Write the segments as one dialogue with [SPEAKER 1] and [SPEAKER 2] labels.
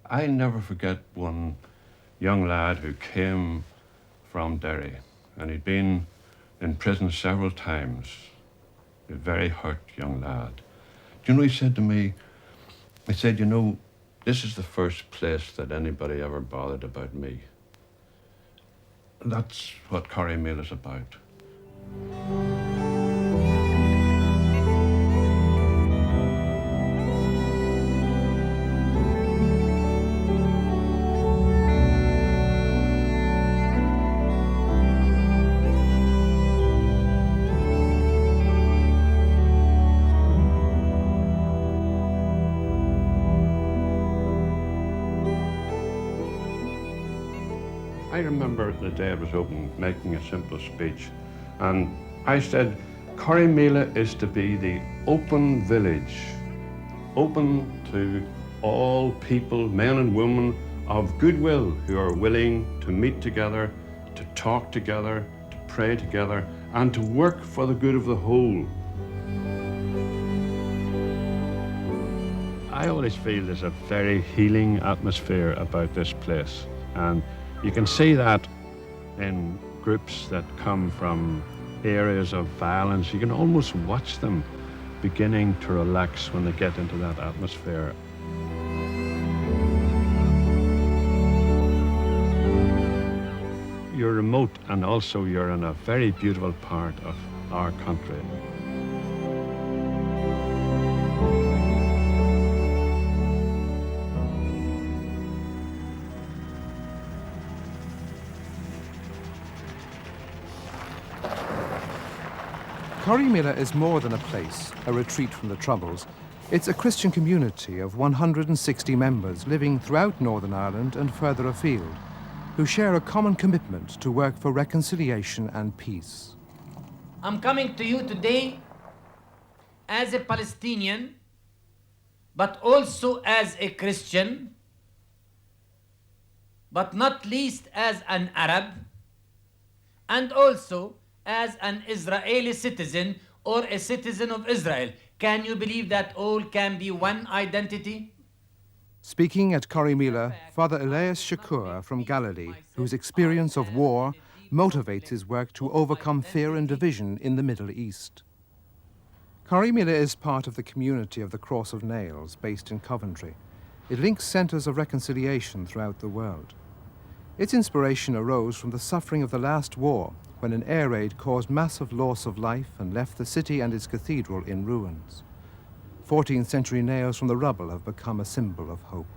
[SPEAKER 1] I never forget one young lad who came from Derry, and he'd been in prison several times. A very hurt young lad. Do you know, he said to me, he said, you know, this is the first place that anybody ever bothered about me. That's what Corrymeela is about. I remember the day it was open, making a simple speech, and I said, Corrymeela is to be the open village, open to all people, men and women of goodwill who are willing to meet together, to talk together, to pray together, and to work for the good of the whole. I always feel there's a very healing atmosphere about this place, and you can see that in groups that come from areas of violence. You can almost watch them beginning to relax when they get into that atmosphere. You're remote, and also you're in a very beautiful part of our country.
[SPEAKER 2] Corrymeela is more than a place, a retreat from the Troubles. It's a Christian community of 160 members living throughout Northern Ireland and further afield, who share a common commitment to work for reconciliation and peace.
[SPEAKER 3] I'm coming to you today as a Palestinian, but also as a Christian, but not least as an Arab, and also as an Israeli citizen or a citizen of Israel. Can you believe that all can be one identity?
[SPEAKER 2] Speaking at Corrymeela, Father Elias Shakur from Galilee, whose experience of war motivates his work to overcome fear and division in the Middle East. Corrymeela is part of the community of the Cross of Nails, based in Coventry. It links centres of reconciliation throughout the world. Its inspiration arose from the suffering of the last war, when an air raid caused massive loss of life and left the city and its cathedral in ruins. 14th century nails from the rubble have become a symbol of hope.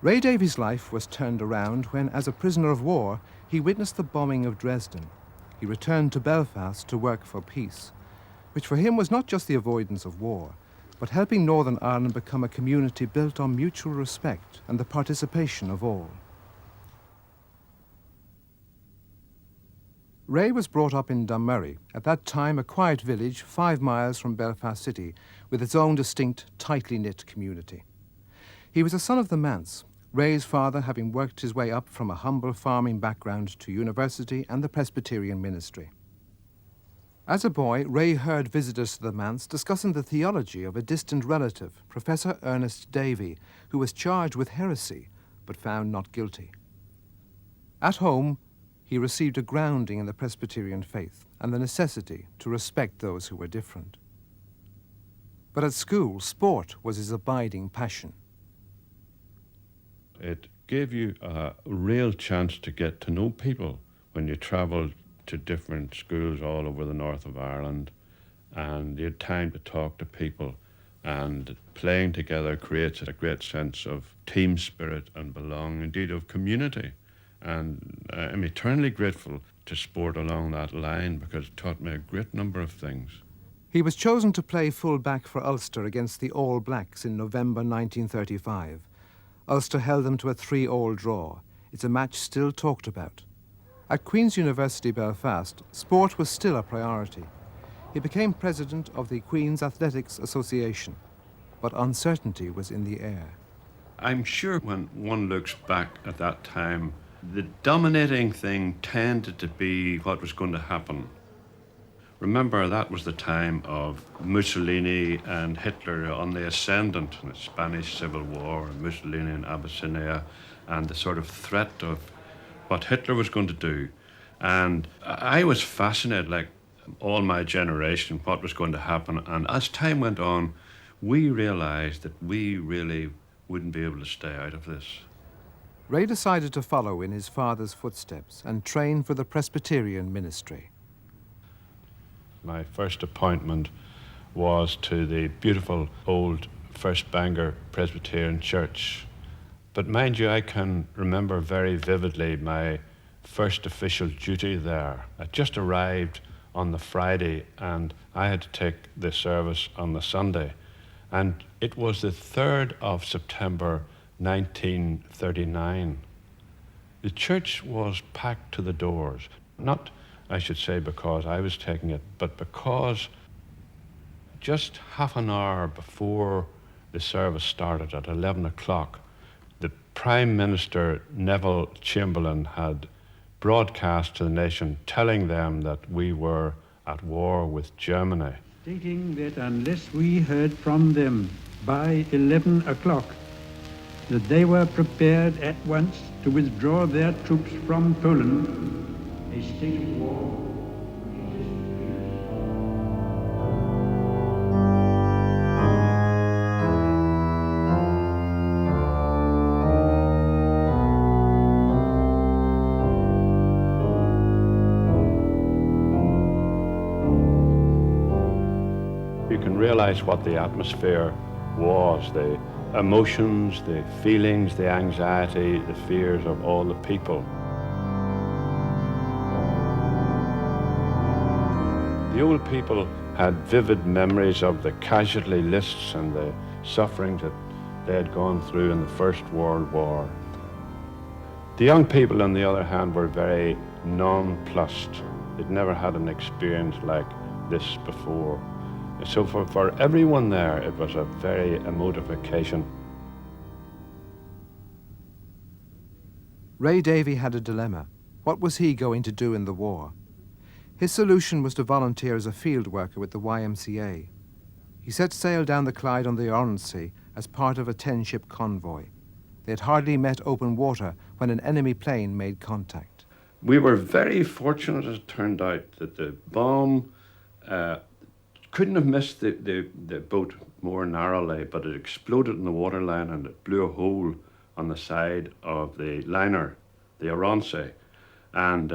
[SPEAKER 2] Ray Davy's life was turned around when, as a prisoner of war, he witnessed the bombing of Dresden. He returned to Belfast to work for peace, which for him was not just the avoidance of war, but helping Northern Ireland become a community built on mutual respect and the participation of all. Ray was brought up in Dunmurry, at that time a quiet village 5 miles from Belfast City, with its own distinct, tightly knit community. He was a son of the manse, Ray's father having worked his way up from a humble farming background to university and the Presbyterian ministry. As a boy, Ray heard visitors to the manse discussing the theology of a distant relative, Professor Ernest Davy, who was charged with heresy, but found not guilty. At home, he received a grounding in the Presbyterian faith and the necessity to respect those who were different. But at school, sport was his abiding passion.
[SPEAKER 1] It gave you a real chance to get to know people when you travelled to different schools all over the north of Ireland, and you had time to talk to people, and playing together creates a great sense of team spirit and belonging, indeed of community. And I'm eternally grateful to sport along that line because it taught me a great number of things.
[SPEAKER 2] He was chosen to play full-back for Ulster against the All Blacks in November 1935. Ulster held them to a 3-3 draw. It's a match still talked about. At Queen's University Belfast, sport was still a priority. He became president of the Queen's Athletics Association, but uncertainty was in the air.
[SPEAKER 1] I'm sure when one looks back at that time, the dominating thing tended to be what was going to happen. Remember, that was the time of Mussolini and Hitler on the ascendant in the Spanish Civil War, and Mussolini in Abyssinia, and the sort of threat of what Hitler was going to do. And I was fascinated, like all my generation, what was going to happen. And as time went on, we realized that we really wouldn't be able to stay out of this.
[SPEAKER 2] Ray decided to follow in his father's footsteps and train for the Presbyterian ministry.
[SPEAKER 1] My first appointment was to the beautiful old First Bangor Presbyterian Church. But mind you, I can remember very vividly my first official duty there. I just arrived on the Friday and I had to take the service on the Sunday. And it was the 3rd of September 1939. The church was packed to the doors. Not, I should say, because I was taking it, but because just half an hour before the service started at 11 o'clock, the Prime Minister, Neville Chamberlain, had broadcast to the nation telling them that we were at war with Germany.
[SPEAKER 4] Stating that unless we heard from them by 11 o'clock, that they were prepared at once to withdraw their troops from Poland, a state of war.
[SPEAKER 1] You can realize what the atmosphere was, the emotions, the feelings, the anxiety, the fears of all the people. The old people had vivid memories of the casualty lists and the sufferings that they had gone through in the First World War. The young people, on the other hand, were very nonplussed. They'd never had an experience like this before. So for everyone there, it was a very emotive occasion.
[SPEAKER 2] Ray Davy had a dilemma. What was he going to do in the war? His solution was to volunteer as a field worker with the YMCA. He set sail down the Clyde on the Oronsay as part of a 10-ship convoy. They had hardly met open water when an enemy plane made contact.
[SPEAKER 1] We were very fortunate, as it turned out, that the bomb couldn't have missed the boat more narrowly, but it exploded in the waterline and it blew a hole on the side of the liner, the Oronsay. And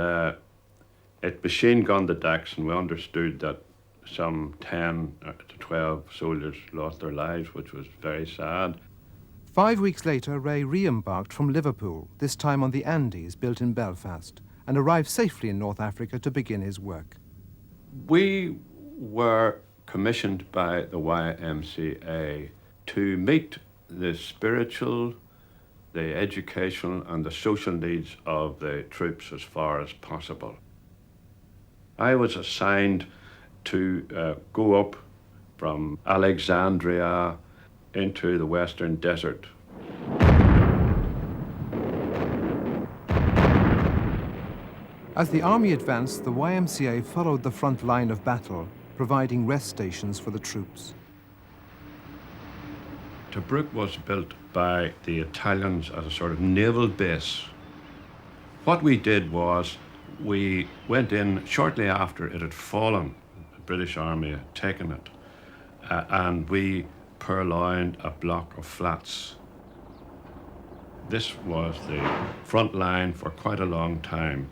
[SPEAKER 1] it machine-gunned the decks, and we understood that some 10 to 12 soldiers lost their lives, which was very sad.
[SPEAKER 2] 5 weeks later, Ray re-embarked from Liverpool, this time on the Andes built in Belfast, and arrived safely in North Africa to begin his work.
[SPEAKER 1] We were commissioned by the YMCA to meet the spiritual, the educational and the social needs of the troops as far as possible. I was assigned to go up from Alexandria into the Western Desert.
[SPEAKER 2] As the army advanced, the YMCA followed the front line of battle, providing rest stations for the troops.
[SPEAKER 1] Tobruk was built by the Italians as a sort of naval base. What we did was we went in shortly after it had fallen. The British Army had taken it, and we purloined a block of flats. This was the front line for quite a long time,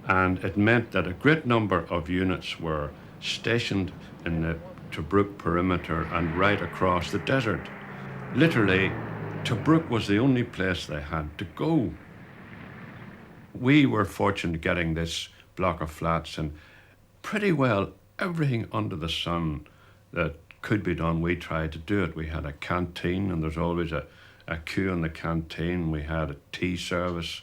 [SPEAKER 1] and it meant that a great number of units were stationed in the Tobruk perimeter and right across the desert. Literally, Tobruk was the only place they had to go. We were fortunate getting this block of flats, and pretty well everything under the sun that could be done, we tried to do it. We had a canteen, and there's always a queue in the canteen. We had a tea service.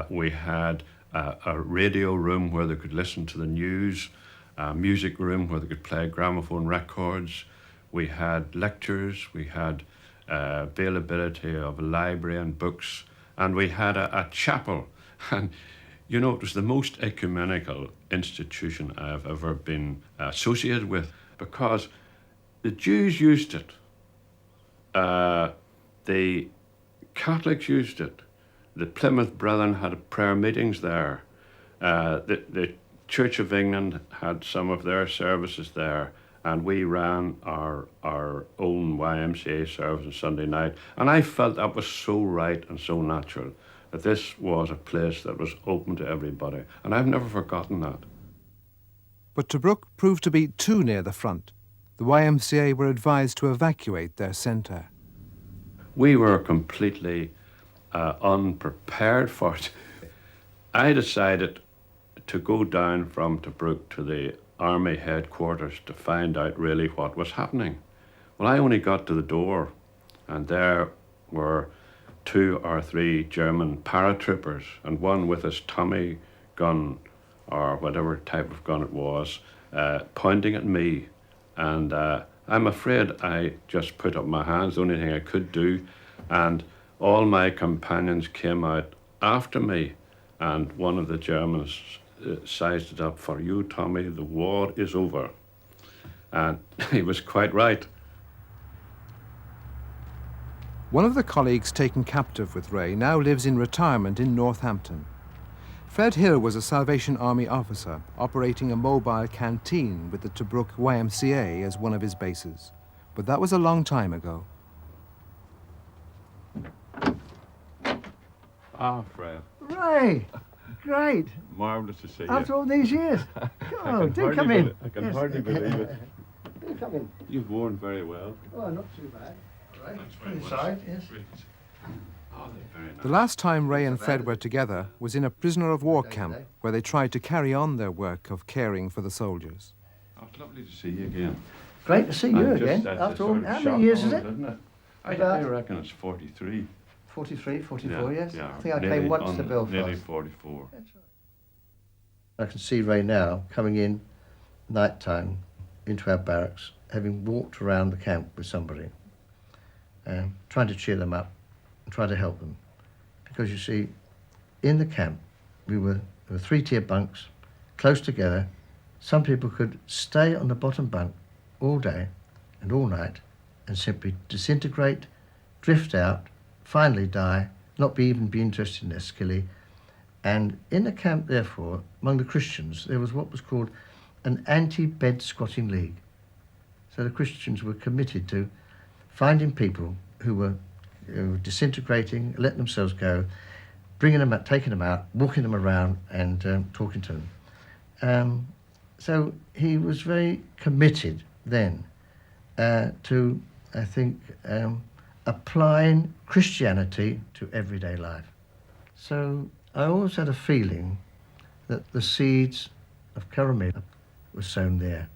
[SPEAKER 1] We had a radio room where they could listen to the news, a music room where they could play gramophone records. We had lectures. We had availability of a library and books. And we had a chapel. And You know, it was the most ecumenical institution I've ever been associated with, because the Jews used it, the Catholics used it, the Plymouth Brethren had prayer meetings there, the Church of England had some of their services there, and we ran our own YMCA service on Sunday night, and I felt that was so right and so natural, that this was a place that was open to everybody, and I've never forgotten that.
[SPEAKER 2] But Tobruk proved to be too near the front. The YMCA were advised to evacuate their centre.
[SPEAKER 1] We were completely unprepared for it. I decided to go down from Tobruk to the army headquarters to find out really what was happening. Well, I only got to the door, and there were 2 or 3 German paratroopers, and one with his Tommy gun, or whatever type of gun it was, pointing at me. And I'm afraid I just put up my hands, the only thing I could do, and all my companions came out after me, and one of the Germans sized it up, "For you, Tommy, the war is over." And he was quite right.
[SPEAKER 2] One of the colleagues taken captive with Ray now lives in retirement in Northampton. Fred Hill was a Salvation Army officer operating a mobile canteen with the Tobruk YMCA as one of his bases. But that was a long time ago.
[SPEAKER 1] Ah, Fred.
[SPEAKER 5] Ray, great.
[SPEAKER 1] Marvellous to see you.
[SPEAKER 5] After all these years. Come on, do come in.
[SPEAKER 1] I can hardly believe it.
[SPEAKER 5] Do come in.
[SPEAKER 1] You've worn very well.
[SPEAKER 5] Oh, not too bad. All right.
[SPEAKER 1] Thanks very much.
[SPEAKER 5] Inside, yes.
[SPEAKER 1] Oh, they're very nice.
[SPEAKER 2] The last time Ray and Fred were together was in a prisoner of war camp where they tried to carry on their work of caring for the soldiers.
[SPEAKER 1] Oh, it's lovely to see you again.
[SPEAKER 5] Great to see you
[SPEAKER 1] I'm
[SPEAKER 5] again.
[SPEAKER 1] just at
[SPEAKER 5] After
[SPEAKER 1] the
[SPEAKER 5] all,
[SPEAKER 1] sort of
[SPEAKER 5] how
[SPEAKER 1] shock
[SPEAKER 5] many years is
[SPEAKER 1] moment,
[SPEAKER 5] it?
[SPEAKER 1] Isn't it? I
[SPEAKER 5] About-
[SPEAKER 1] reckon it's 43.
[SPEAKER 5] 43, 44, yes?
[SPEAKER 1] Yeah,
[SPEAKER 5] I think I
[SPEAKER 1] nearly
[SPEAKER 5] came once to
[SPEAKER 1] on-
[SPEAKER 5] Belfast.
[SPEAKER 1] Nearly 44.
[SPEAKER 5] That's right. I can see Ray now coming in night time into our barracks, having walked around the camp with somebody, trying to cheer them up and try to help them. Because you see, in the camp, there were 3-tier bunks, close together. Some people could stay on the bottom bunk all day and all night and simply disintegrate, drift out, finally die, not even be interested in their skilly. And in the camp, therefore, among the Christians, there was what was called an anti-bed squatting league. So the Christians were committed to finding people who were disintegrating, letting themselves go, bringing them out, taking them out, walking them around and talking to them. So he was very committed then to, I think, applying Christianity to everyday life. So I always had a feeling that the seeds of Corrymeela were sown there.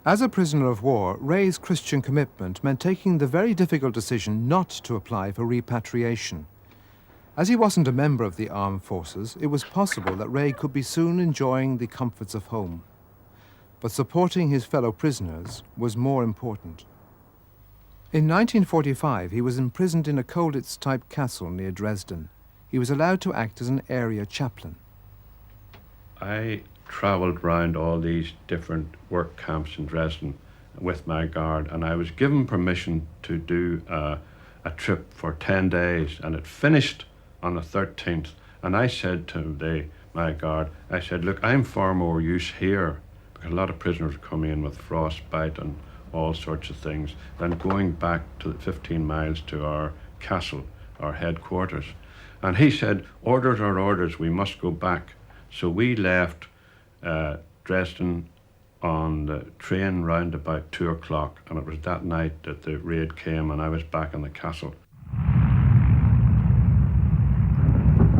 [SPEAKER 2] As a prisoner of war, Ray's Christian commitment meant taking the very difficult decision not to apply for repatriation. As he wasn't a member of the armed forces, it was possible that Ray could be soon enjoying the comforts of home. But supporting his fellow prisoners was more important. In 1945, he was imprisoned in a Colditz-type castle near Dresden. He was allowed to act as an area chaplain.
[SPEAKER 1] I travelled round all these different work camps in Dresden with my guard, and I was given permission to do a trip for 10 days, and it finished on the 13th. And I said to my guard, I said, look, I'm far more use here, because a lot of prisoners come in with frostbite and all sorts of things, than going back to the 15 miles to our castle, our headquarters. And he said, orders are orders, we must go back. So we left Dresden on the train round about 2 o'clock, and it was that night that the raid came and I was back in the castle.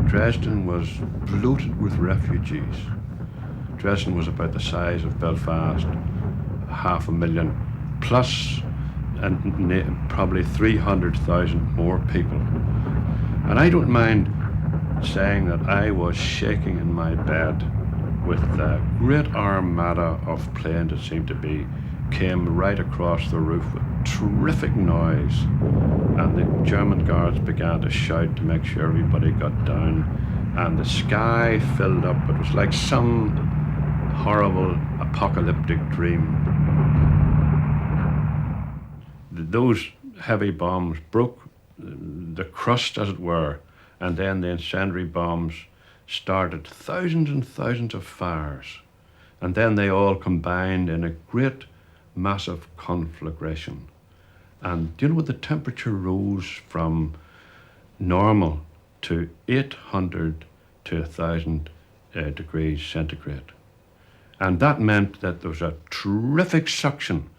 [SPEAKER 1] Dresden was bloated with refugees. Dresden was about the size of Belfast, 500,000 plus, and probably 300,000 more people. And I don't mind saying that I was shaking in my bed with the great armada of planes that seemed to be came right across the roof with terrific noise, and the German guards began to shout to make sure everybody got down, and the sky filled up. It was like some horrible apocalyptic dream. Those heavy bombs broke the crust, as it were, and then the incendiary bombs started thousands and thousands of fires, and then they all combined in a great massive conflagration. And do you know what? The temperature rose from normal to 800 to 1,000 degrees centigrade. And that meant that there was a terrific suction.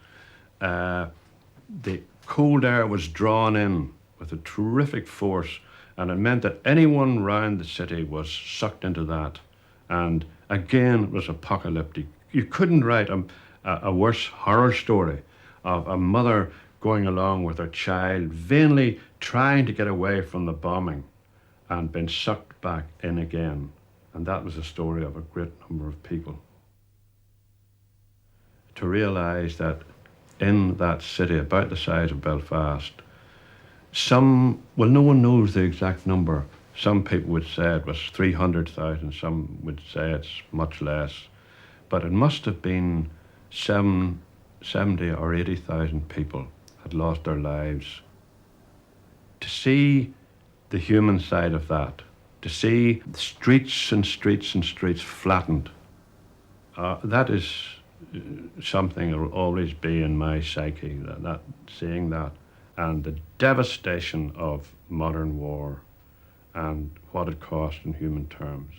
[SPEAKER 1] The cold air was drawn in with a terrific force, and it meant that anyone round the city was sucked into that. And again, it was apocalyptic. You couldn't write a worse horror story of a mother going along with her child, vainly trying to get away from the bombing and being sucked back in again. And that was the story of a great number of people. To realise that in that city, about the size of Belfast, no one knows the exact number. Some people would say it was 300,000, some would say it's much less. But it must have been 70 or 80,000 people had lost their lives. To see the human side of that, to see streets and streets and streets flattened, that is something that will always be in my psyche, that seeing that, and the devastation of modern war and what it cost in human terms.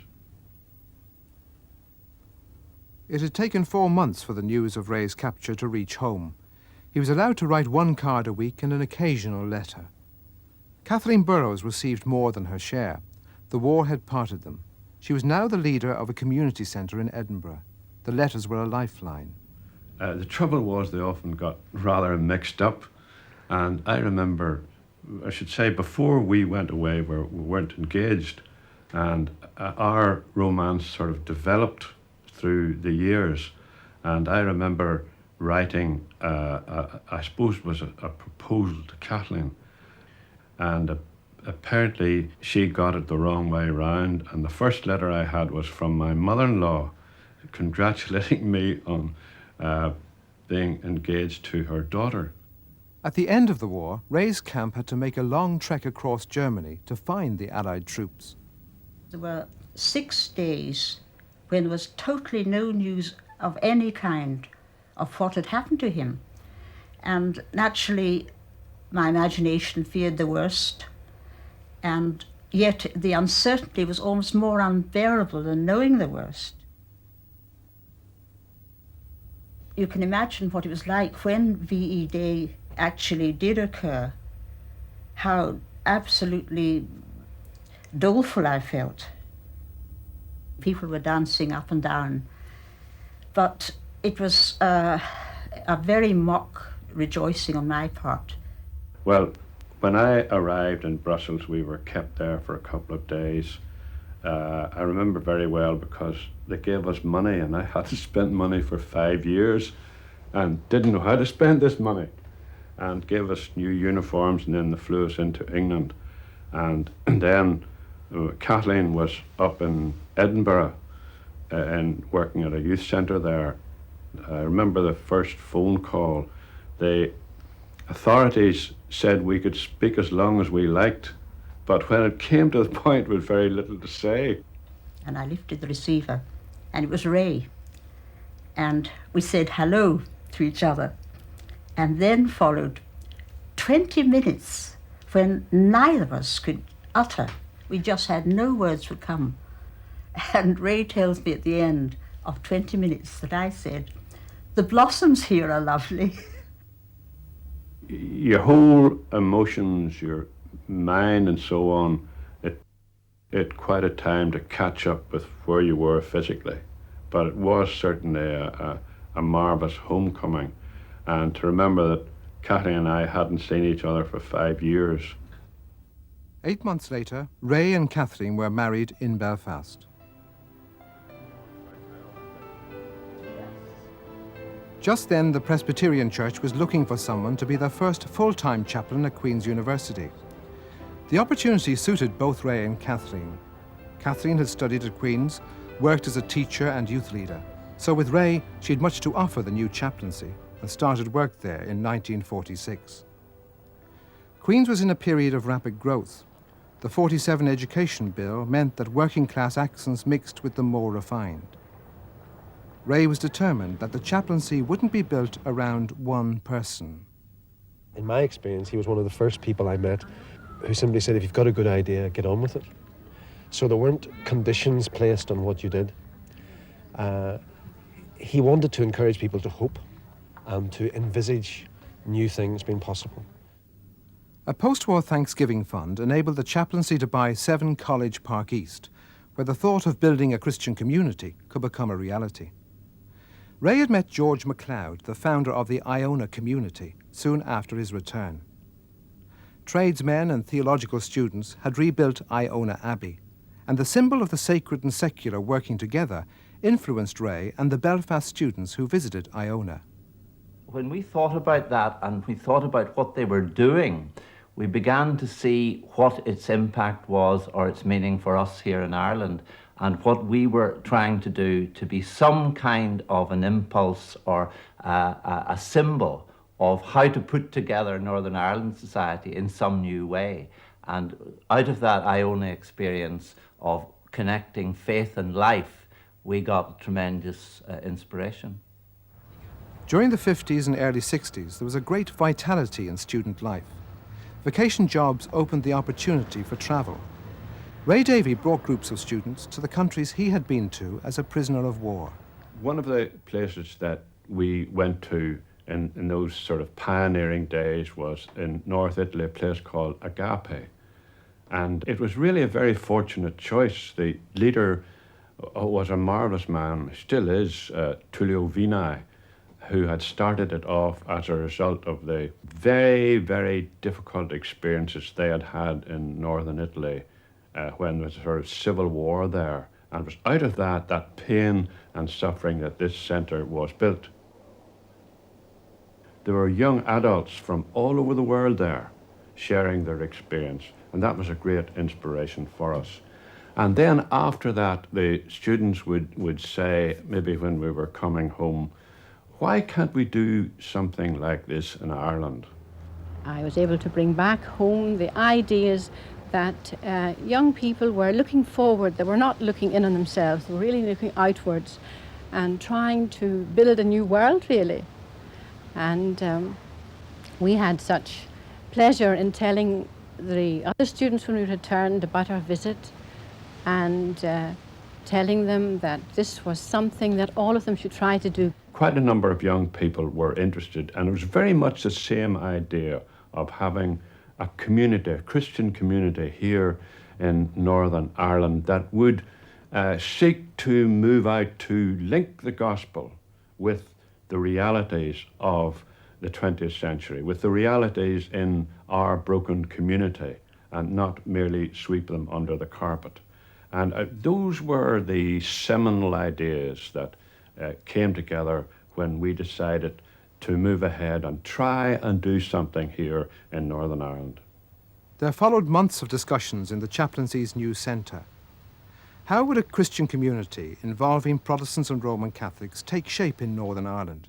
[SPEAKER 2] It had taken 4 months for the news of Ray's capture to reach home. He was allowed to write 1 card a week and an occasional letter. Kathleen Burrows received more than her share. The war had parted them. She was now the leader of a community centre in Edinburgh. The letters were a lifeline.
[SPEAKER 1] The trouble was they often got rather mixed up, and I remember, I should say, before we went away, we weren't engaged, and our romance sort of developed through the years. And I remember writing, I suppose it was a proposal to Kathleen, and apparently she got it the wrong way round, and the first letter I had was from my mother-in-law congratulating me on being engaged to her daughter.
[SPEAKER 2] At the end of the war, Ray's camp had to make a long trek across Germany to find the Allied troops.
[SPEAKER 6] There were 6 days when there was totally no news of any kind of what had happened to him. And naturally, my imagination feared the worst, and yet the uncertainty was almost more unbearable than knowing the worst. You can imagine what it was like when VE Day actually did occur, how absolutely doleful I felt. People were dancing up and down, but it was a very mock rejoicing on my part.
[SPEAKER 1] Well, when I arrived in Brussels, we were kept there for a couple of days. I remember very well because they gave us money, and I had to spend money for 5 years and didn't know how to spend this money, and gave us new uniforms, and then they flew us into England. And then Kathleen was up in Edinburgh and working at a youth centre there. I remember the first phone call. The authorities said we could speak as long as we liked, but when it came to the point with very little to say.
[SPEAKER 6] And I lifted the receiver, and it was Ray. And we said hello to each other. And then followed 20 minutes when neither of us could utter. We just had no words would come. And Ray tells me at the end of 20 minutes that I said, "The blossoms here are lovely."
[SPEAKER 1] Your whole emotions, your mind and so on, it quite a time to catch up with where you were physically. But it was certainly a marvellous homecoming. And to remember that Kathleen and I hadn't seen each other for 5 years.
[SPEAKER 2] 8 months later, Ray and Kathleen were married in Belfast. Just then, the Presbyterian Church was looking for someone to be their first full-time chaplain at Queen's University. The opportunity suited both Ray and Kathleen. Kathleen had studied at Queen's, worked as a teacher and youth leader. So with Ray, she had much to offer the new chaplaincy and started work there in 1946. Queen's was in a period of rapid growth. The 47 Education Bill meant that working-class accents mixed with the more refined. Ray was determined that the chaplaincy wouldn't be built around one person.
[SPEAKER 7] In my experience, he was one of the first people I met who simply said, if you've got a good idea, get on with it. So there weren't conditions placed on what you did. He wanted to encourage people to hope and to envisage new things being possible.
[SPEAKER 2] A post-war Thanksgiving fund enabled the chaplaincy to buy 7 College Park East, where the thought of building a Christian community could become a reality. Ray had met George MacLeod, the founder of the Iona Community, soon after his return. Tradesmen and theological students had rebuilt Iona Abbey, and the symbol of the sacred and secular working together influenced Ray and the Belfast students who visited Iona.
[SPEAKER 8] When we thought about that and we thought about what they were doing, we began to see what its impact was or its meaning for us here in Ireland, and what we were trying to do to be some kind of an impulse or a symbol of how to put together Northern Ireland society in some new way. And out of that Iona experience of connecting faith and life, we got tremendous inspiration.
[SPEAKER 2] During the 50s and early 60s, there was a great vitality in student life. Vacation jobs opened the opportunity for travel. Ray Davy brought groups of students to the countries he had been to as a prisoner of war.
[SPEAKER 1] One of the places that we went to in those sort of pioneering days was in North Italy, a place called Agape. And it was really a very fortunate choice. The leader was a marvelous man, still is, Tullio Vinai, who had started it off as a result of the very, very difficult experiences they had had in northern Italy when there was a sort of civil war there. And it was out of that pain and suffering, that this centre was built. There were young adults from all over the world there sharing their experience, and that was a great inspiration for us. And then after that, the students would say, maybe when we were coming home, why can't we do something like this in Ireland?
[SPEAKER 9] I was able to bring back home the ideas that young people were looking forward. They were not looking in on themselves, they were really looking outwards and trying to build a new world, really. And we had such pleasure in telling the other students when we returned about our visit, and telling them that this was something that all of them should try to do.
[SPEAKER 1] Quite a number of young people were interested, and it was very much the same idea of having a community, a Christian community here in Northern Ireland that would seek to move out to link the gospel with the realities of the 20th century, with the realities in our broken community, and not merely sweep them under the carpet. And those were the seminal ideas that came together when we decided to move ahead and try and do something here in Northern Ireland.
[SPEAKER 2] There followed months of discussions in the chaplaincy's new centre. How would a Christian community involving Protestants and Roman Catholics take shape in Northern Ireland?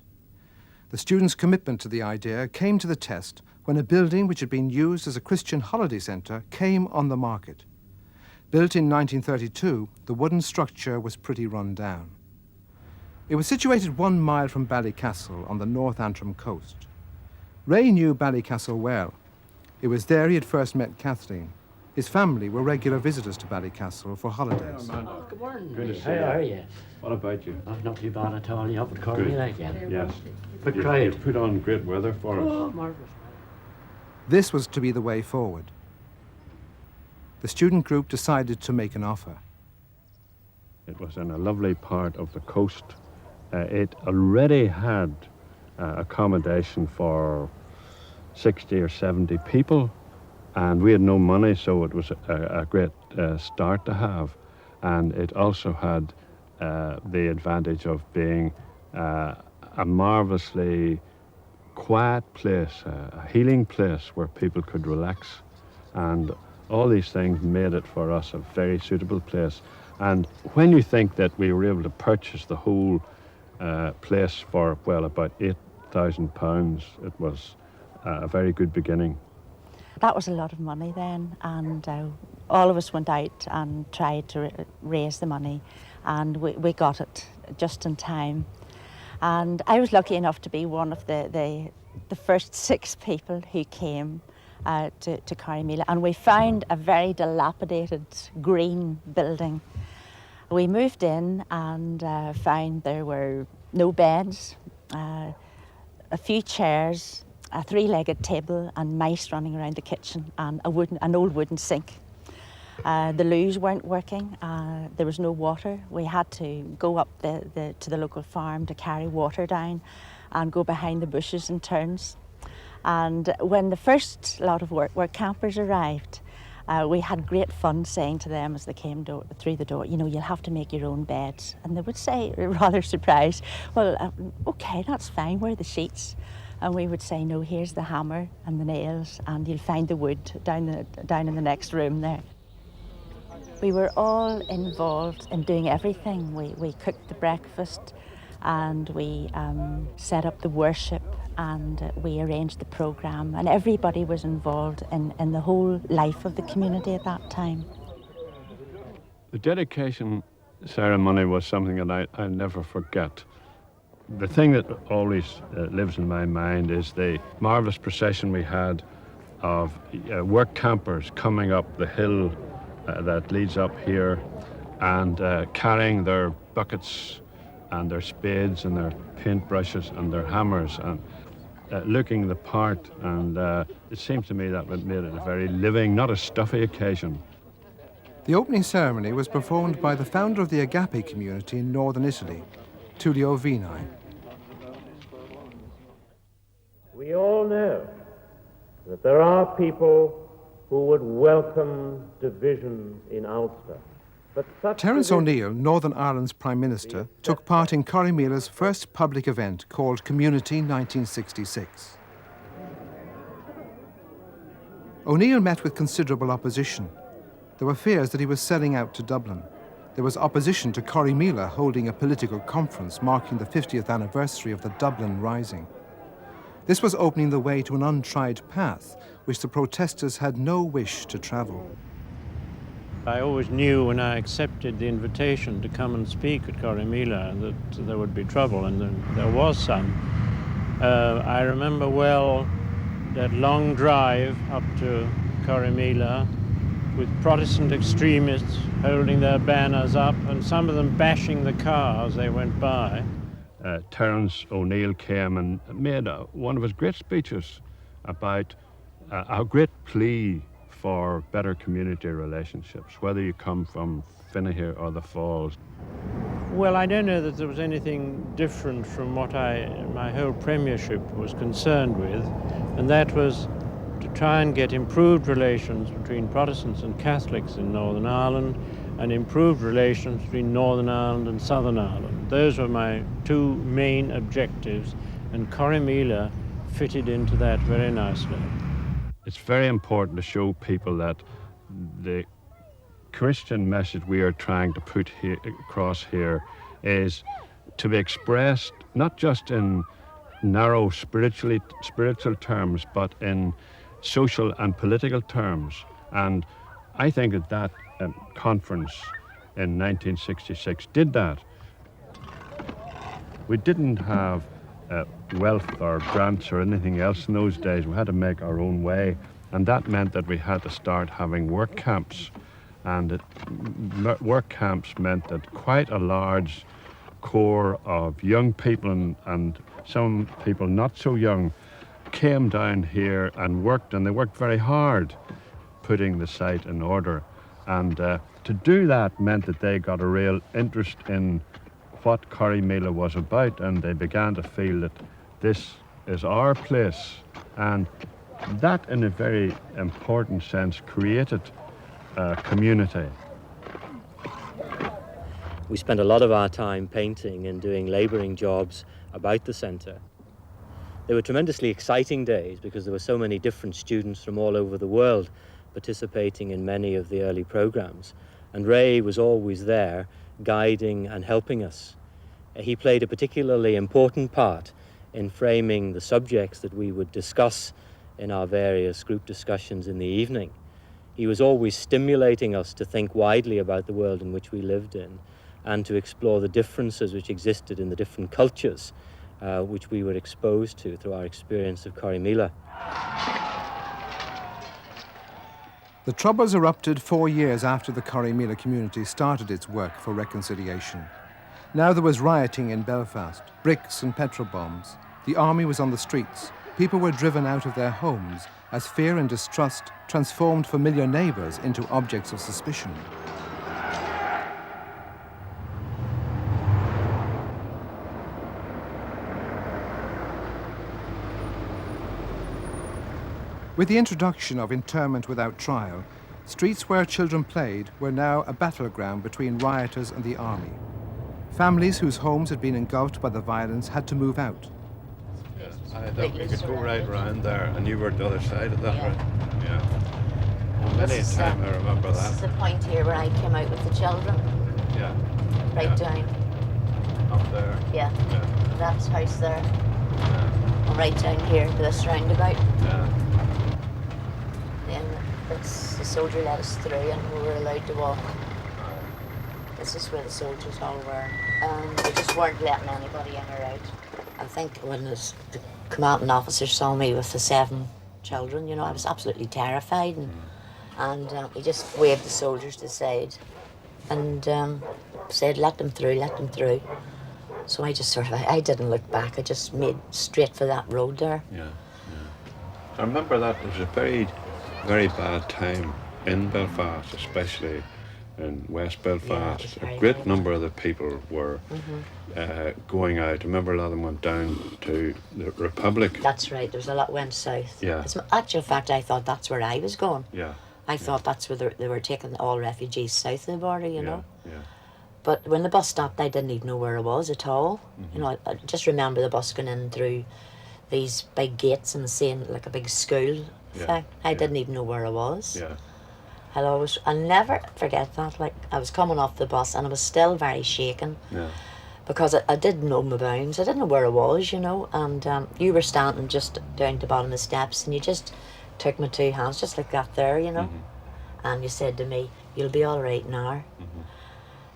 [SPEAKER 2] The students' commitment to the idea came to the test when a building which had been used as a Christian holiday centre came on the market. Built in 1932, the wooden structure was pretty run down. It was situated 1 mile from Ballycastle on the North Antrim coast. Ray knew Ballycastle well. It was there he had first met Kathleen. His family were regular visitors to Ballycastle for holidays.
[SPEAKER 10] Oh, good morning.
[SPEAKER 1] Good to see
[SPEAKER 10] How
[SPEAKER 1] you.
[SPEAKER 10] are you?
[SPEAKER 1] What about you?
[SPEAKER 10] Oh, not too bad at all. You up at Corrymeela again?
[SPEAKER 1] Yes.
[SPEAKER 10] Big
[SPEAKER 1] You
[SPEAKER 10] crowd.
[SPEAKER 1] put on great weather for us.
[SPEAKER 10] Oh, marvellous.
[SPEAKER 2] This was to be the way forward. The student group decided to make an offer.
[SPEAKER 1] It was in a lovely part of the coast. It already had accommodation for 60 or 70 people, and we had no money, so it was a great start to have. And it also had the advantage of being a marvellously quiet place, a healing place where people could relax, and all these things made it for us a very suitable place. And when you think that we were able to purchase the whole place for, well, about £8,000, it was a very good beginning.
[SPEAKER 6] That was a lot of money then, and all of us went out and tried to raise the money, and we got it just in time. And I was lucky enough to be one of the first 6 people who came to Corrymeela, and we found a very dilapidated green building. We moved in and found there were no beds, a few chairs, a 3-legged table, and mice running around the kitchen, and an old wooden sink. The loos weren't working. There was no water. We had to go up to the local farm to carry water down and go behind the bushes and turns. And when the first lot of work campers arrived, we had great fun saying to them as they came through the door, you know, you'll have to make your own beds. And they would say, rather surprised, well, okay, that's fine, where are the sheets? And we would say, no, here's the hammer and the nails, and you'll find the wood down in the next room there. We were all involved in doing everything. We cooked the breakfast, and we set up the worship, and we arranged the programme, and everybody was involved in the whole life of the community at that time.
[SPEAKER 1] The dedication ceremony was something that I'll never forget. The thing that always lives in my mind is the marvellous procession we had of work campers coming up the hill that leads up here, and carrying their buckets and their spades and their paintbrushes and their hammers, and looking the part, and it seems to me that made it a very living, not a stuffy occasion.
[SPEAKER 2] The opening ceremony was performed by the founder of the Agape community in northern Italy, Tullio Vini.
[SPEAKER 11] We all know that there are people who would welcome division in Ulster. But
[SPEAKER 2] Terence O'Neill, Northern Ireland's Prime Minister, took part in Corrymeela's first public event called Community 1966. O'Neill met with considerable opposition. There were fears that he was selling out to Dublin. There was opposition to Corrymeela holding a political conference marking the 50th anniversary of the Dublin Rising. This was opening the way to an untried path which the protesters had no wish to travel.
[SPEAKER 12] I always knew when I accepted the invitation to come and speak at Corrymeela that there would be trouble, and there was some. I remember well that long drive up to Corrymeela with Protestant extremists holding their banners up, and some of them bashing the car as they went by.
[SPEAKER 1] Terence O'Neill came and made one of his great speeches about a great plea for better community relationships, whether you come from Finneher or the Falls.
[SPEAKER 12] Well, I don't know that there was anything different from what my whole premiership was concerned with, and that was to try and get improved relations between Protestants and Catholics in Northern Ireland, and improved relations between Northern Ireland and Southern Ireland. Those were my 2 main objectives, and Corrymeela fitted into that very nicely.
[SPEAKER 1] It's very important to show people that the Christian message we are trying to put across here is to be expressed not just in narrow spiritual terms, but in social and political terms. And I think that conference in 1966 did that. We didn't have wealth or grants or anything else in those days. We had to make our own way, and that meant that we had to start having work camps. And work camps meant that quite a large core of young people and some people not so young came down here and worked, and they worked very hard putting the site in order. And to do that meant that they got a real interest in what Corrymeela was about, and they began to feel that this is our place. And that, in a very important sense, created a community.
[SPEAKER 10] We spent a lot of our time painting and doing labouring jobs about the centre. They were tremendously exciting days because there were so many different students from all over the world participating in many of the early programs. And Ray was always there, guiding and helping us. He played a particularly important part in framing the subjects that we would discuss in our various group discussions in the evening. He was always stimulating us to think widely about the world in which we lived in and to explore the differences which existed in the different cultures which we were exposed to through our experience of Corrymeela.
[SPEAKER 2] The Troubles erupted 4 years after the Corrymeela community started its work for reconciliation. Now there was rioting in Belfast, bricks and petrol bombs. The army was on the streets. People were driven out of their homes as fear and distrust transformed familiar neighbours into objects of suspicion. With the introduction of internment without trial, streets where children played were now a battleground between rioters and the army. Families whose homes had been engulfed by the violence had to move out.
[SPEAKER 1] You could go right around there, and you were the other side of that, right? Yeah. Many a time I remember that.
[SPEAKER 13] This is the point here where I came out with the children.
[SPEAKER 1] Yeah.
[SPEAKER 13] Right down.
[SPEAKER 1] Up there.
[SPEAKER 13] Yeah. That's house there.
[SPEAKER 1] Yeah.
[SPEAKER 13] And right down here to this roundabout.
[SPEAKER 1] Yeah.
[SPEAKER 13] Then the soldier let us through and we were allowed to walk. This is where the soldiers all were. They just weren't letting anybody in or out. I think when the commanding officer saw me with the 7 children, you know, I was absolutely terrified, and he just waved the soldiers to the side and said, let them through, let them through. So I just sort of, I didn't look back, I just made straight for that road there.
[SPEAKER 1] Yeah. I remember that it was a very, very bad time in Belfast, especially in West Belfast. A great number of the people were going out. I remember a lot of them went down to the Republic.
[SPEAKER 13] That's right, there was a lot went south.
[SPEAKER 1] Yeah.
[SPEAKER 13] As a actual fact, I thought that's where I was going.
[SPEAKER 1] Yeah.
[SPEAKER 13] I thought that's where they were taking all refugees south of the border, you know.
[SPEAKER 1] Yeah.
[SPEAKER 13] But when the bus stopped, I didn't even know where I was at all. You know, I just remember the bus going in through these big gates and seeing like a big school. I didn't even know where I was.
[SPEAKER 1] Yeah.
[SPEAKER 13] I'll never forget that. Like, I was coming off the bus and I was still very shaken.
[SPEAKER 1] Yeah.
[SPEAKER 13] Because I didn't know my bounds. I didn't know where I was, you know. And you were standing just down the bottom of the steps and you just took my 2 hands just like that there, you know. And you said to me, you'll be all right now.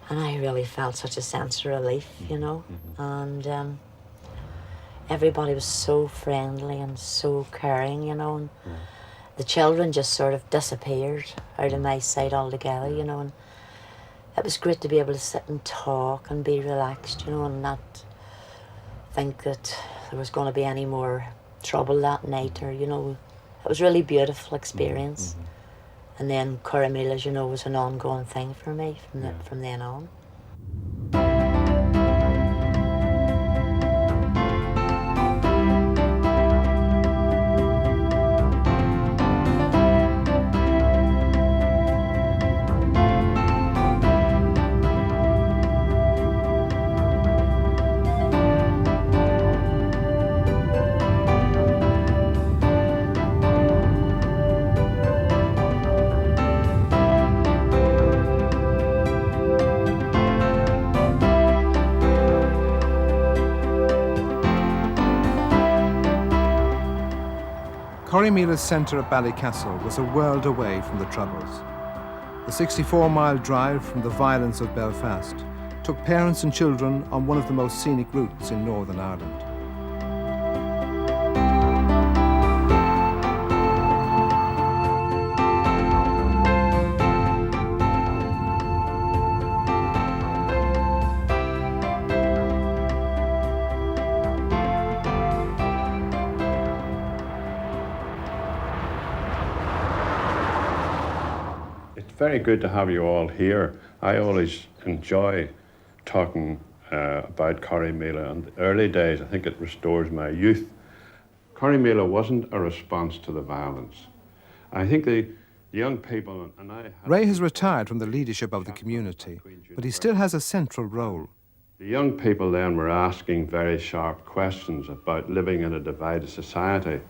[SPEAKER 13] And I really felt such a sense of relief, you know. And everybody was so friendly and so caring, you know. And the children just sort of disappeared out of my sight altogether, you know. And it was great to be able to sit and talk and be relaxed, you know, and not think that there was going to be any more trouble that night, or, you know. It was a really beautiful experience. And then Corrymeela, as you know, was an ongoing thing for me from then on.
[SPEAKER 2] Corrymeela's centre at Ballycastle was a world away from the Troubles. The 64-mile drive from the violence of Belfast took parents and children on one of the most scenic routes in Northern Ireland.
[SPEAKER 1] Very good to have you all here. I always enjoy talking about Corrymeela. In the early days, I think it restores my youth. Corrymeela wasn't a response to the violence. I think the young people, and I...
[SPEAKER 2] Ray has retired from the leadership of the community, but he still has a central role.
[SPEAKER 1] The young people then were asking very sharp questions about living in a divided society.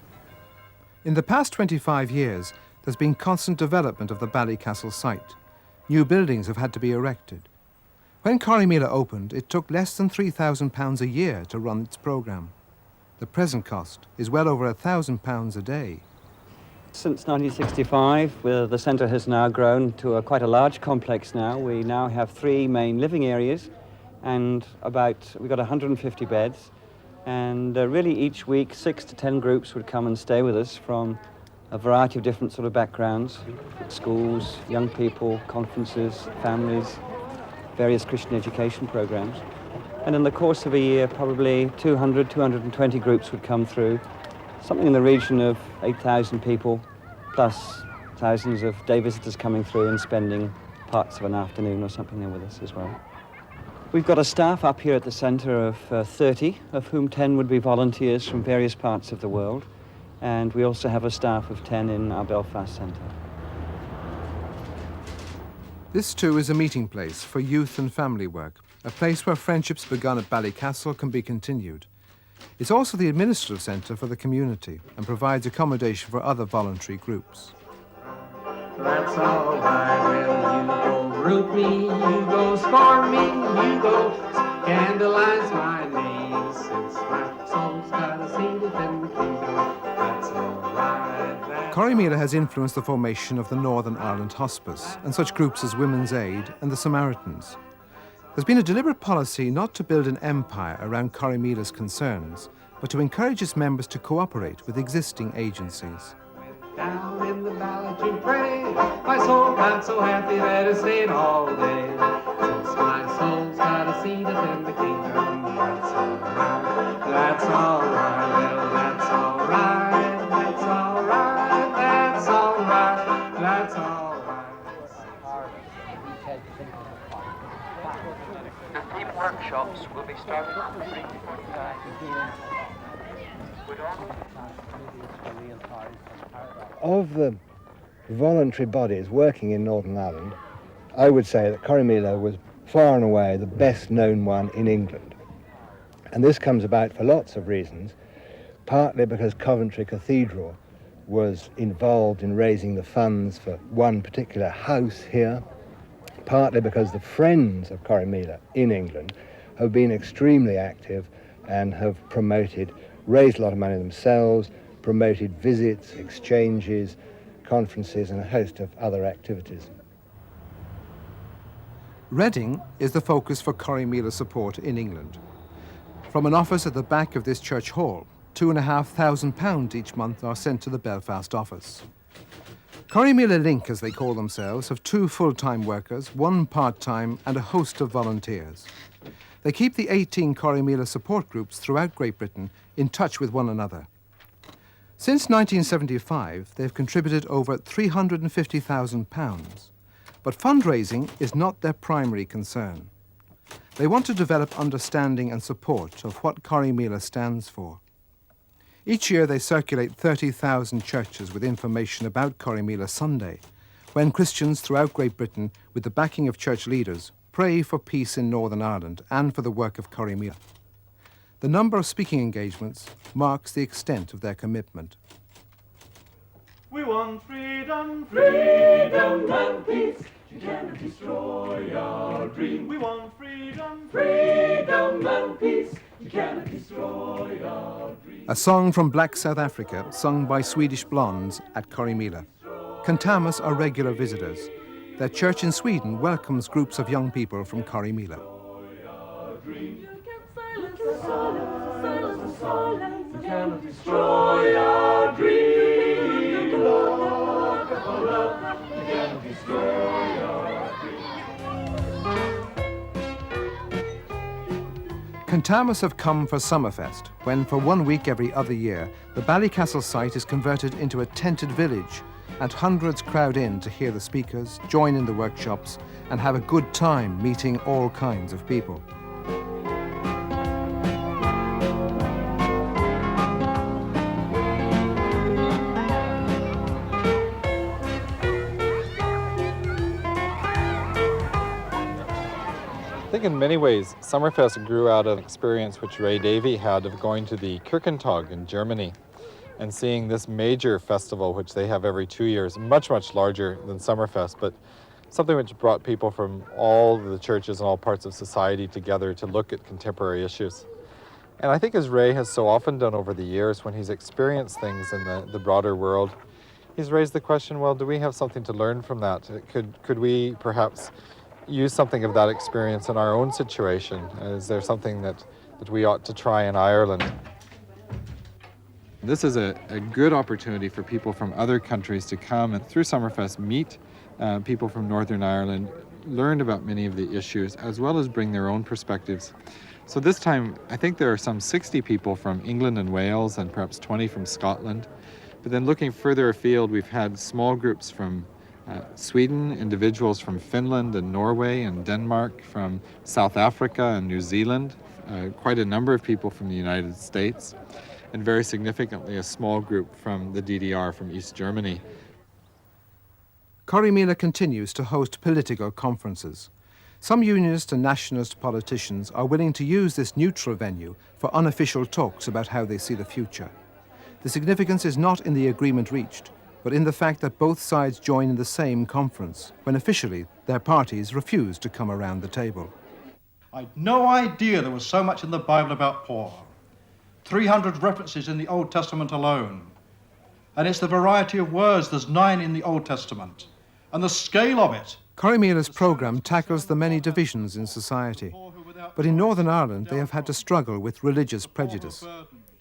[SPEAKER 2] In the past 25 years, there's been constant development of the Ballycastle site. New buildings have had to be erected. When Corrymeela opened, it took less than £3,000 a year to run its programme. The present cost is well over £1,000 a day.
[SPEAKER 14] Since 1965, the centre has now grown to quite a large complex now. We now have 3 main living areas, and we've got 150 beds. And really each week, 6 to 10 groups would come and stay with us from a variety of different sort of backgrounds: schools, young people, conferences, families, various Christian education programs. And in the course of a year, probably 200, 220 groups would come through, something in the region of 8,000 people, plus thousands of day visitors coming through and spending parts of an afternoon or something there with us as well. We've got a staff up here at the centre of 30, of whom 10 would be volunteers from various parts of the world. And we also have a staff of 10 in our Belfast centre.
[SPEAKER 2] This too is a meeting place for youth and family work, a place where friendships begun at Ballycastle can be continued. It's also the administrative centre for the community and provides accommodation for other voluntary groups.
[SPEAKER 15] That's all right, well, you go root me, you go scorn me, you go scandalize my name, since my soul's got a seat within the kingdom. That's all right.
[SPEAKER 2] Corrymeela has influenced the formation of the Northern Ireland Hospice and such groups as Women's Aid and the Samaritans. There's been a deliberate policy not to build an empire around Corrymeela's concerns, but to encourage its members to cooperate with existing agencies.
[SPEAKER 15] Down in the valley to pray, my soul got so happy that it stayed all day. Since my soul's got a seat within the kingdom, that's all right, that's all right, well, that's all right, that's all right, that's all right, that's all right.
[SPEAKER 16] The theme workshops will be starting at 3:45.
[SPEAKER 17] Of the voluntary bodies working in Northern Ireland, I would say that Corrymeela was far and away the best known one in England. And this comes about for lots of reasons, partly because Coventry Cathedral was involved in raising the funds for one particular house here, partly because the Friends of Corrymeela in England have been extremely active and have raised a lot of money themselves, promoted visits, exchanges, conferences, and a host of other activities.
[SPEAKER 2] Reading is the focus for Corrymeela support in England. From an office at the back of this church hall, £2,500 each month are sent to the Belfast office. Corrymeela Link, as they call themselves, have 2 full-time workers, 1 part-time, and a host of volunteers. They keep the 18 Corrymeela support groups throughout Great Britain in touch with one another. Since 1975, they've contributed over £350,000, but fundraising is not their primary concern. They want to develop understanding and support of what Corrymeela stands for. Each year they circulate 30,000 churches with information about Corrymeela Sunday, when Christians throughout Great Britain, with the backing of church leaders, pray for peace in Northern Ireland and for the work of Corrymeela. The number of speaking engagements marks the extent of their commitment.
[SPEAKER 15] We want freedom, freedom and peace. You cannot destroy our dream. We want freedom, freedom and peace. You cannot destroy our dream.
[SPEAKER 2] A song from Black South Africa, sung by Swedish blondes at Corrymeela. Kantamas are regular visitors. Their church in Sweden welcomes groups of young people from Corrymeela.
[SPEAKER 15] You cannot destroy our dream, Lord, oh love. You cannot destroy our dream.
[SPEAKER 2] Kantamas have come for Summerfest, when for 1 week every other year, the Ballycastle site is converted into a tented village, and hundreds crowd in to hear the speakers, join in the workshops, and have a good time meeting all kinds of people.
[SPEAKER 18] I think in many ways, Summerfest grew out of an experience which Ray Davey had of going to the Kirchentag in Germany and seeing this major festival, which they have every 2 years, much, much larger than Summerfest, but something which brought people from all the churches and all parts of society together to look at contemporary issues. And I think as Ray has so often done over the years, when he's experienced things in the broader world, he's raised the question, well, do we have something to learn from that? Could we perhaps use something of that experience in our own situation? Is there something that we ought to try in Ireland? This is a good opportunity for people from other countries to come and through Summerfest meet people from Northern Ireland, learn about many of the issues, as well as bring their own perspectives. So this time, I think there are some 60 people from England and Wales and perhaps 20 from Scotland. But then looking further afield, we've had small groups from Sweden, individuals from Finland and Norway and Denmark, from South Africa and New Zealand, quite a number of people from the United States, and very significantly a small group from the DDR, from East Germany.
[SPEAKER 2] Corrymeela continues to host political conferences. Some unionist and nationalist politicians are willing to use this neutral venue for unofficial talks about how they see the future. The significance is not in the agreement reached, but in the fact that both sides join in the same conference, when officially their parties refuse to come around the table.
[SPEAKER 19] I'd no idea there was so much in the Bible about poor. 300 references in the Old Testament alone. And it's the variety of words, there's 9 in the Old Testament. And the scale of it.
[SPEAKER 2] Corrymeela's programme tackles the many divisions in society, but in Northern Ireland they have had to struggle with religious prejudice.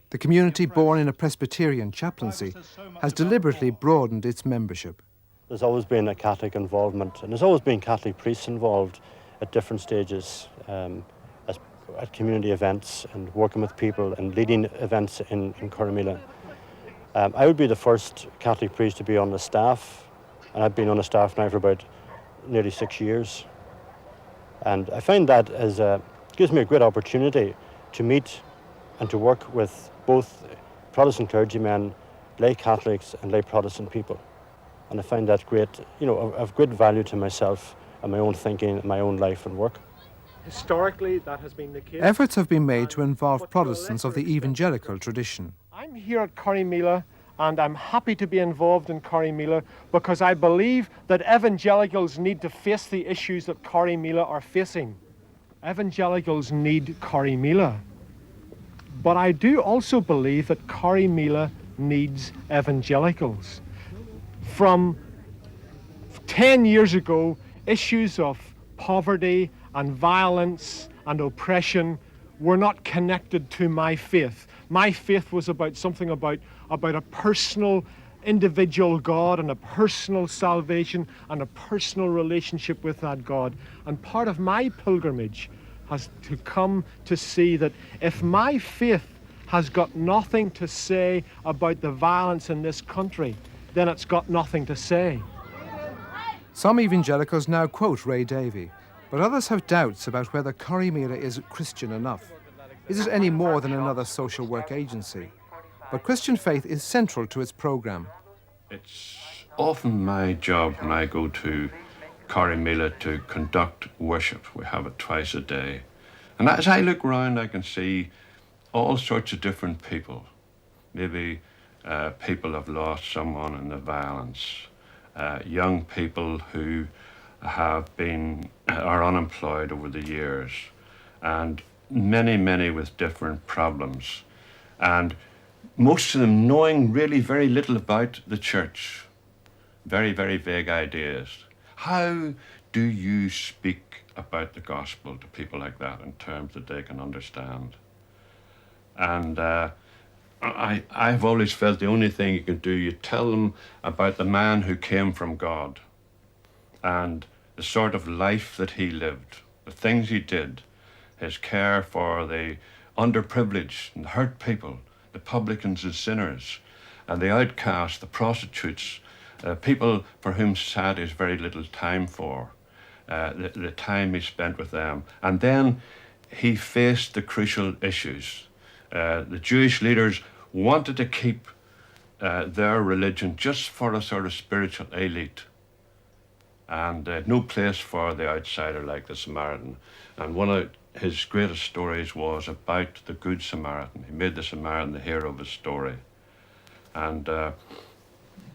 [SPEAKER 2] The community, born in a Presbyterian chaplaincy, has deliberately broadened its membership.
[SPEAKER 10] There's always been a Catholic involvement, and there's always been Catholic priests involved at different stages, at community events and working with people and leading events in Corrymeela. I would be the first Catholic priest to be on the staff, and I've been on the staff now for about nearly 6 years. And I find that gives me a great opportunity to meet and to work with both Protestant clergymen, lay Catholics and lay Protestant people. And I find that great, of great value to myself and my own thinking, my own life and work.
[SPEAKER 7] Historically, that has been the case.
[SPEAKER 2] Efforts have been made to involve Protestants of the evangelical tradition.
[SPEAKER 7] I'm here at Corrymeela, and I'm happy to be involved in Corrymeela because I believe that evangelicals need to face the issues that Corrymeela are facing. Evangelicals need Corrymeela. But I do also believe that Corrymeela needs evangelicals. From 10 years ago, issues of poverty and violence and oppression were not connected to my faith. My faith was about something about a personal, individual God and a personal salvation and a personal relationship with that God. And part of my pilgrimage has to come to see that if my faith has got nothing to say about the violence in this country, then it's got nothing to say.
[SPEAKER 2] Some evangelicals now quote Ray Davey, but others have doubts about whether Corrymeela is Christian enough. Is it any more than another social work agency? But Christian faith is central to its programme.
[SPEAKER 1] It's often my job when I go to Corrymeela to conduct worship. We have it twice a day. And as I look around, I can see all sorts of different people. Maybe people have lost someone in the violence. Young people who are unemployed over the years. And many with different problems. And most of them knowing really very little about the church. Very vague ideas. How do you speak about the gospel to people like that in terms that they can understand? And I've always felt the only thing you can do, you tell them about the man who came from God and the sort of life that he lived, the things he did, his care for the underprivileged and hurt people, the publicans and sinners, and the outcasts, the prostitutes, people for whom society has very little time for, the time he spent with them. And then he faced the crucial issues. The Jewish leaders wanted to keep their religion just for a sort of spiritual elite. and no place for the outsider like the Samaritan. And one of his greatest stories was about the Good Samaritan. He made the Samaritan the hero of his story. And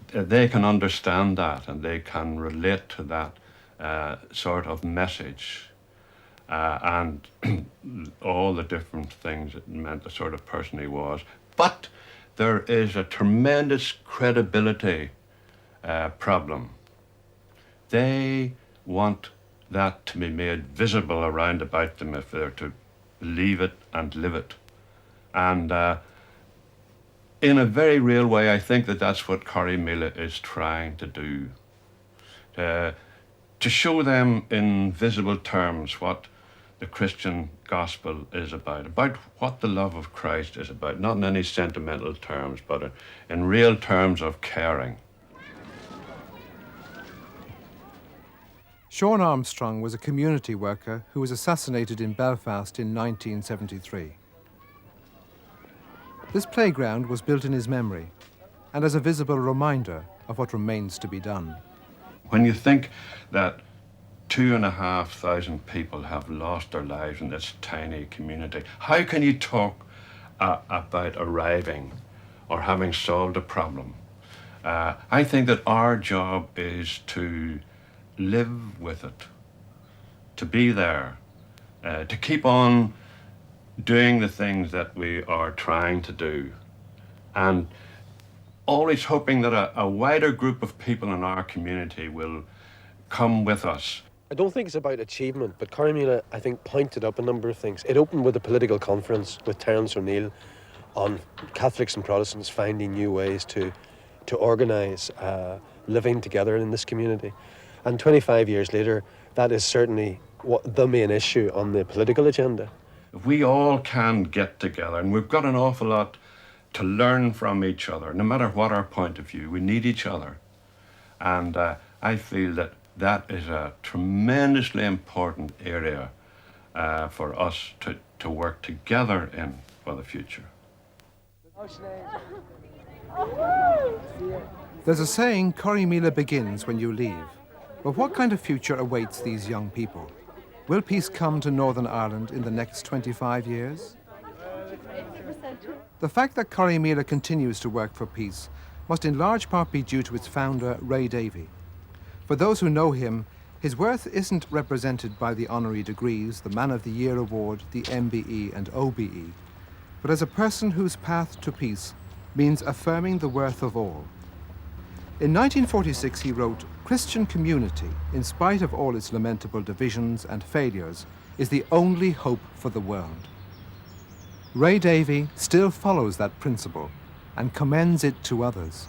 [SPEAKER 1] they can understand that, and they can relate to that sort of message and all the different things it meant, the sort of person he was. But there is a tremendous credibility problem. They want that to be made visible around about them if they're to believe it and live it. And in a very real way, I think that that's what Corrymeela is trying to do. To show them in visible terms what the Christian gospel is about what the love of Christ is about, not in any sentimental terms, but in real terms of caring.
[SPEAKER 2] Sean Armstrong was a community worker who was assassinated in Belfast in 1973. This playground was built in his memory and as a visible reminder of what remains to be done.
[SPEAKER 1] When you think that 2,500 people have lost their lives in this tiny community, how can you talk about arriving or having solved a problem? I think that our job is to live with it, to be there, to keep on doing the things that we are trying to do, and always hoping that a wider group of people in our community will come with us.
[SPEAKER 20] I don't think it's about achievement, but Corrymeela, I think, pointed up a number of things. It opened with a political conference with Terence O'Neill on Catholics and Protestants finding new ways to organise living together in this community. And 25 years later, that is certainly the main issue on the political agenda.
[SPEAKER 1] If we all can get together, and we've got an awful lot to learn from each other, no matter what our point of view, we need each other. And I feel that that is a tremendously important area for us to work together in for the future.
[SPEAKER 2] There's a saying, Corrymeela begins when you leave. But what kind of future awaits these young people? Will peace come to Northern Ireland in the next 25 years? The fact that Corrymeela continues to work for peace must in large part be due to its founder, Ray Davey. For those who know him, his worth isn't represented by the honorary degrees, the Man of the Year Award, the MBE and OBE, but as a person whose path to peace means affirming the worth of all. In 1946 he wrote, "Christian community, in spite of all its lamentable divisions and failures, is the only hope for the world." Ray Davey still follows that principle and commends it to others.